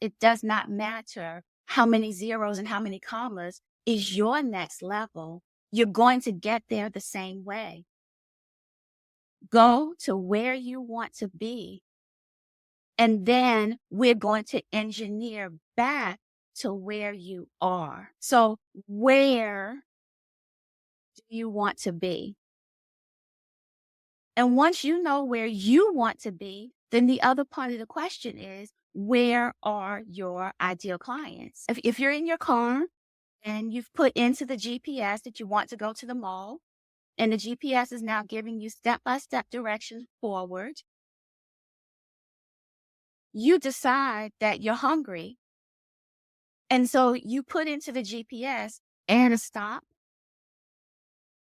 It does not matter how many zeros and how many commas is your next level. You're going to get there the same way. Go to where you want to be, and then we're going to engineer back to where you are. So where do you want to be? And once you know where you want to be, then the other part of the question is, where are your ideal clients? If you're in your car and you've put into the GPS that you want to go to the mall, and the GPS is now giving you step-by-step directions forward, you decide that you're hungry. And so you put into the GPS and a stop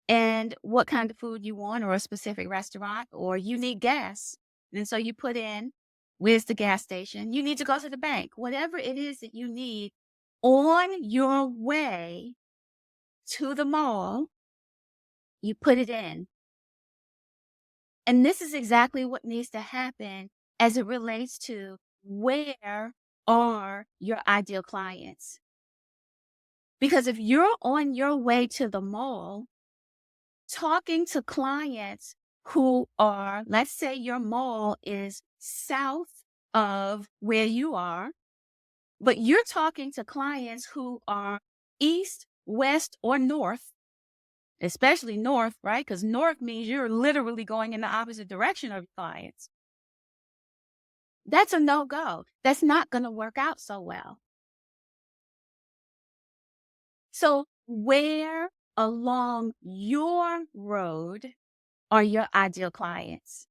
and what kind of food you want, or a specific restaurant, or you need gas. And so you put in, where's the gas station? You need to go to the bank. Whatever it is that you need on your way to the mall, you put it in. And this is exactly what needs to happen as it relates to where are your ideal clients. Because if you're on your way to the mall, talking to clients who are, let's say your mall is south of where you are, but you're talking to clients who are east, west, or north, especially north, right? Because north means you're literally going in the opposite direction of your clients. That's a no-go. That's not going to work out so well. So where along your road are your ideal clients?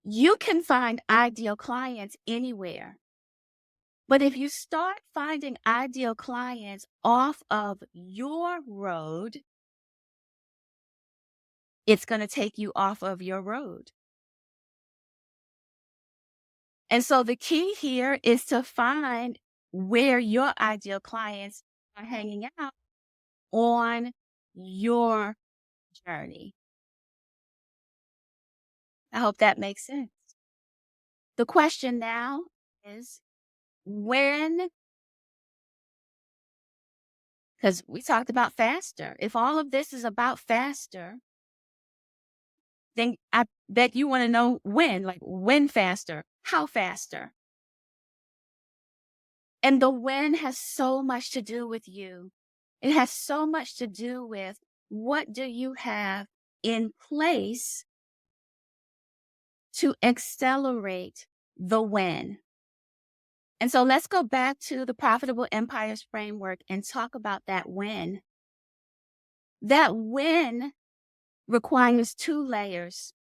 You can find ideal clients anywhere. But if you start finding ideal clients off of your road, it's going to take you off of your road. And so the key here is to find where your ideal clients are hanging out on your journey. I hope that makes sense. The question now is, when, because we talked about faster. If all of this is about faster, then I bet you want to know when, like when faster, how faster. And the when has so much to do with you. It has so much to do with, what do you have in place to accelerate the when. And so let's go back to the Profitable Empires framework and talk about that when. That when requires 2 layers.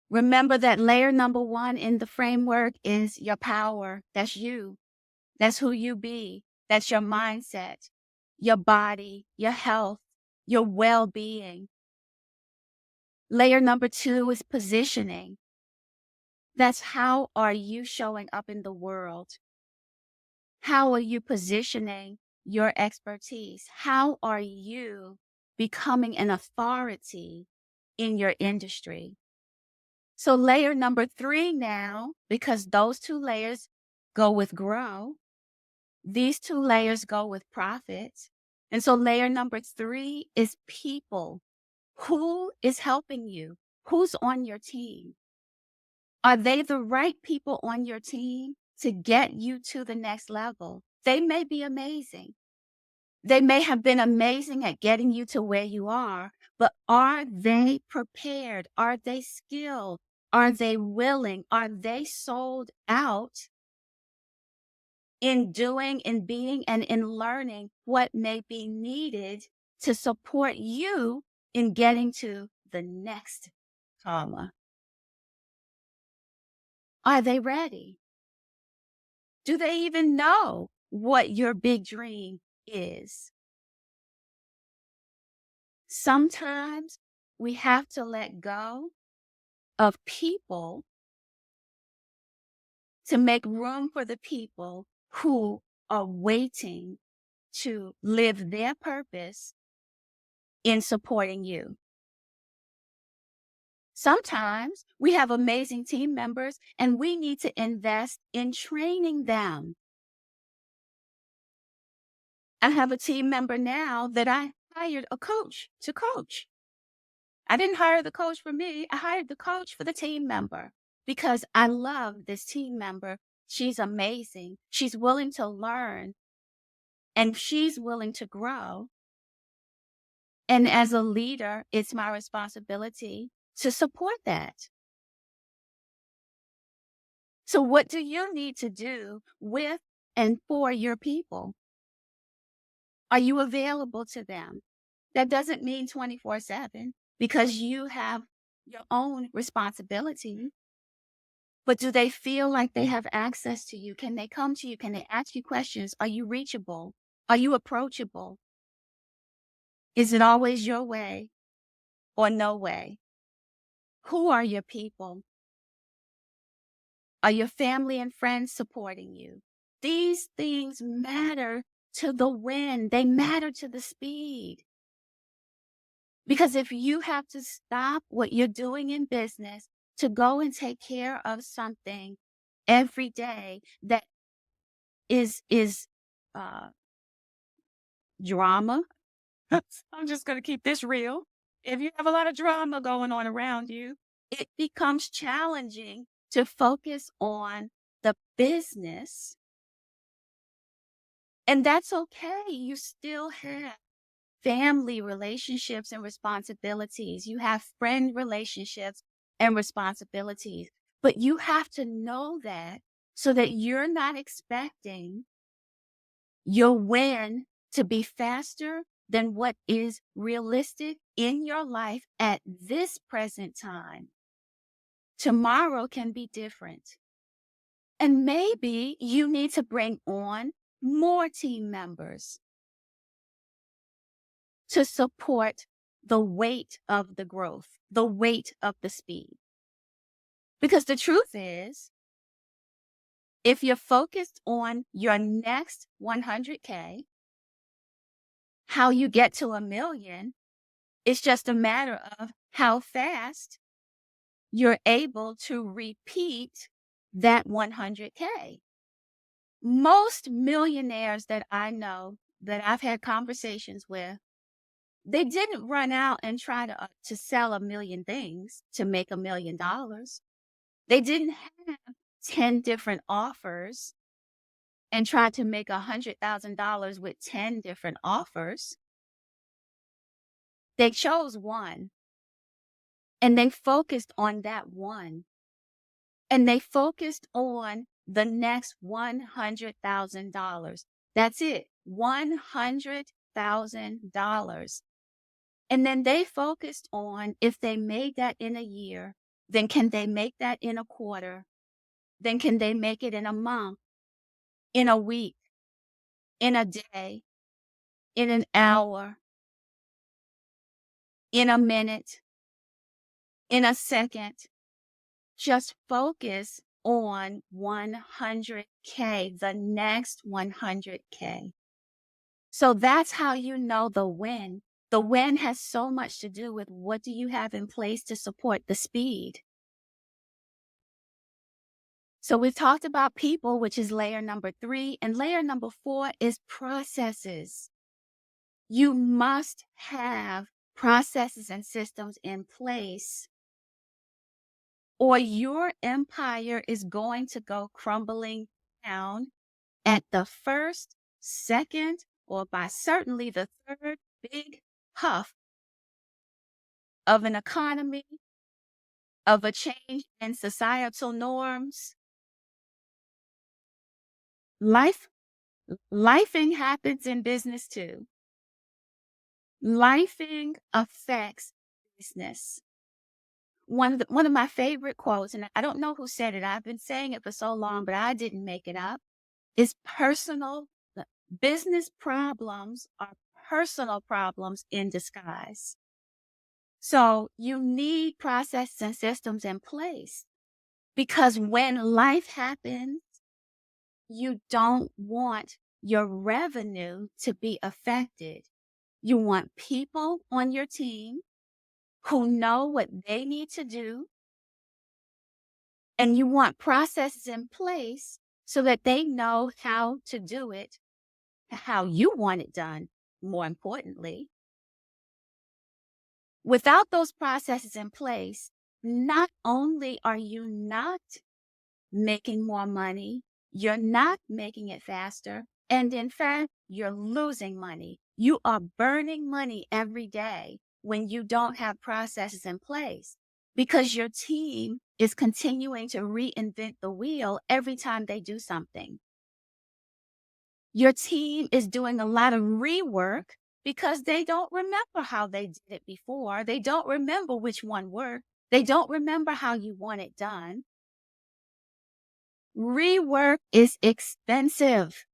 Remember that layer number 1 in the framework is your power. That's you. That's who you be. That's your mindset, your body, your health, your well-being. Layer number 2 is positioning. That's how are you showing up in the world? How are you positioning your expertise? How are you becoming an authority in your industry? So layer number 3 now, because those 2 layers go with grow, these 2 layers go with profit. And so layer number 3 is people. Who is helping you? Who's on your team? Are they the right people on your team to get you to the next level? They may be amazing. They may have been amazing at getting you to where you are, but are they prepared? Are they skilled? Are they willing? Are they sold out in doing, in being, and in learning what may be needed to support you in getting to the next comma? Are they ready? Do they even know what your big dream is? Sometimes we have to let go of people to make room for the people who are waiting to live their purpose in supporting you. Sometimes we have amazing team members and we need to invest in training them. I have a team member now that I hired a coach to coach. I didn't hire the coach for me. I hired the coach for the team member because I love this team member. She's amazing. She's willing to learn and she's willing to grow. And as a leader, it's my responsibility to support that. So, what do you need to do with and for your people? Are you available to them? That doesn't mean 24/7 because you have your own responsibility. But do they feel like they have access to you? Can they come to you? Can they ask you questions? Are you reachable? Are you approachable? Is it always your way or no way? Who are your people? Are your family and friends supporting you? These things matter to the win. They matter to the speed. Because if you have to stop what you're doing in business to go and take care of something every day that is uh, drama, I'm just going to keep this real. If you have a lot of drama going on around you, it becomes challenging to focus on the business. And that's okay. You still have family relationships and responsibilities. You have friend relationships and responsibilities. But you have to know that so that you're not expecting your win to be faster than what is realistic in your life at this present time. Tomorrow can be different. And maybe you need to bring on more team members to support the weight of the growth, the weight of the speed. Because the truth is, if you're focused on your next 100K, how you get to 1 million, it's just a matter of how fast you're able to repeat that 100K. Most millionaires that I know that I've had conversations with, they didn't run out and try to sell 1 million things to make $1 million. They didn't have 10 different offers and try to make $100,000 with 10 different offers. They chose one and they focused on that one. And they focused on the next $100,000. That's it, $100,000. And then they focused on if they made that in a year, then can they make that in a quarter? Then can they make it in a month, in a week, in a day, in an hour, in a minute, in a second? Just focus on 100K, the next 100K. So that's how you know the win. The win has so much to do with what do you have in place to support the speed. So we've talked about people, which is layer number 3, and layer number 4 is processes. You must have processes and systems in place or your empire is going to go crumbling down at the first, second, or by certainly the third big puff of an economy, of a change in societal norms. Lifing happens in business too. Lifing affects business. One of my favorite quotes, and I don't know who said it. I've been saying it for so long, but I didn't make it up. Is business problems are personal problems in disguise. So you need processes and systems in place because when life happens, you don't want your revenue to be affected. You want people on your team who know what they need to do, and you want processes in place so that they know how to do it, how you want it done, more importantly. Without those processes in place, not only are you not making more money, you're not making it faster, and in fact, you're losing money. You are burning money every day when you don't have processes in place because your team is continuing to reinvent the wheel every time they do something. Your team is doing a lot of rework because they don't remember how they did it before. They don't remember which one worked. They don't remember how you want it done. Rework is expensive.